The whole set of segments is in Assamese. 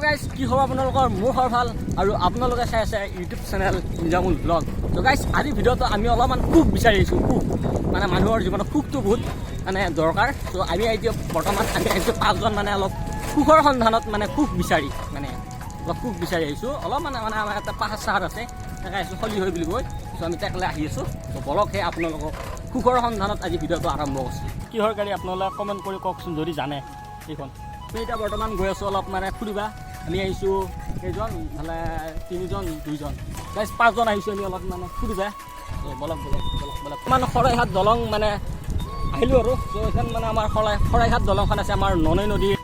গাইজ কি হ'ব আপোনালোকৰ মোৰ খবৰ ভাল আৰু আপোনালোকে চাই আছে ইউটিউব চেনেল ইনজামুল ব্লগ। তো গাইজ আজি ভিডিঅ'টো আমি অলপমান সুখ বিচাৰি আহিছোঁ। সুখ মানে মানুহৰ জীৱনত সুখটো বহুত মানে দৰকাৰ। তো আমি এতিয়া বৰ্তমান আমি আহিছোঁ 5জন মানে অলপ সুখৰ সন্ধানত মানে সুখ বিচাৰি মানে অলপ সুখ বিচাৰি আহিছোঁ। অলপ মানে আমাৰ এটা পাহাৰ চাহাৰ আছে তাকে আহিছোঁ খলি হৈ বুলি কৈ। তো আমি তাকলৈ আহি আছোঁ। তো বলকহে আপোনালোকক সুখৰ সন্ধানত আজি ভিডিঅ'টো আৰম্ভ কৰিছোঁ। কিহৰ গাড়ী আপোনালোকে কমেণ্ট কৰি কওকচোন যদি জানে এইখন। আমি এতিয়া বৰ্তমান গৈ আছোঁ অলপ মানে ফুৰিবা। আমি আহিছোঁ কেইজন মানে 3জন 2জন গাইজ 5জন আহিছোঁ আমি অলপ মানে ফুৰিবা। তো বলক মানে শৰাইঘাট দলং মানে আহিলোঁ আৰু তো এইখন মানে আমাৰ শৰাইঘাট দলংখন আছে আমাৰ ননৈ নদীৰ।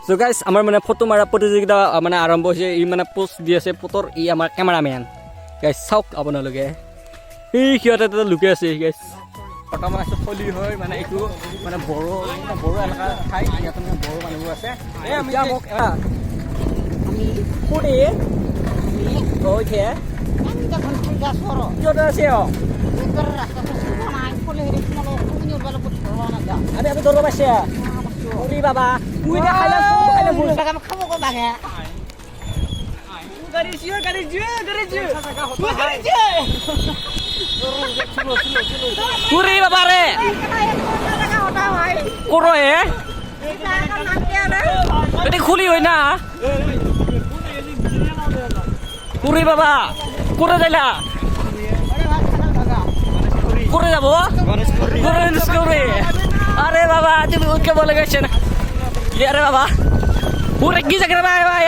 চ' গাইজ আমাৰ মানে ফটো মাৰা প্ৰতিযোগিতা মানে আৰম্ভ হৈছে। ই মানে পোষ্ট দি আছে ফটোৰ ই আমাৰ কেমেৰামেন। গাইজ চাওক আপোনালোকে এই সিহঁতে তাতে লুকাই আছে গাইজ। বৰ্তমান আছে খলি হৈ মানে এইটো মানে বড়ো এলেকাৰ ঠাই। ইয়াতে মানে বড়ো মানুহবোৰ আছে। এতিয়া মোক ফুৰি গৈছে কিয় আছে আমি দৌৰ পাইছে বাবা পুরি বাবা রে কোরো এ এটি খুলি হই না পুরি বাবা কোরে যাইলা কোরে যাব গণেশপুরি আরে বাবা তুমি উঠকে বলে গেছেন আরে বাবা পুরে কি জায়গা ভাই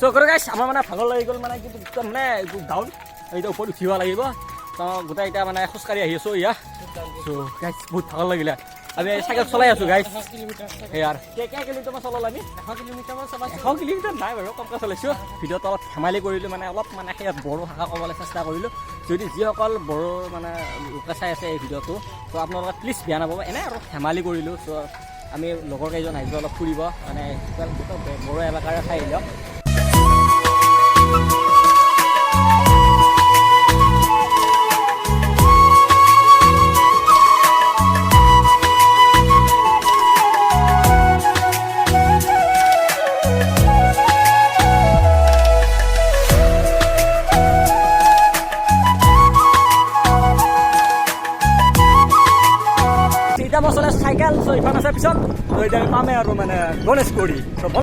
চকৰে গাইছ আমাৰ মানে ভাগৰ লাগি গ'ল মানে কিন্তু মানে ডাউন এতিয়া ওপৰত উঠিব লাগিব। তো গোটেই এতিয়া মানে খোজকাঢ়ি আহি আছোঁ ইয়া। চ' গাইছ বহুত ভাগৰ লাগিলে। আমি চাইকেল চলাই আছোঁ গাইছ সেয়াৰ কেই কিলোমিটাৰমান চলালোঁ আমি 100 কিলোমিটাৰ নাই বাৰু কমকৈ চলাইছোঁ। ভিডিঅ'টো অলপ ধেমালি কৰিলোঁ মানে অলপ মানে সেয়াত বড়ো ভাষা ক'বলৈ চেষ্টা কৰিলোঁ। যদি যিসকল বড়ো মানে লোকে চাই আছে এই ভিডিঅ'টো তো আপোনালোকে প্লিজ বেয়া নাপাব এনেই আৰু ধেমালি কৰিলোঁ। চ' আমি লগৰ কেইজন আহিছোঁ অলপ ফুৰিব মানে বড়ো এলেকাৰে ঠাই আহিলোঁ। এতিয়া মই চলাই চাইকেল ইখন আছে পিছত এতিয়া আমি পামেই আৰু মানে গণেশগুৰি।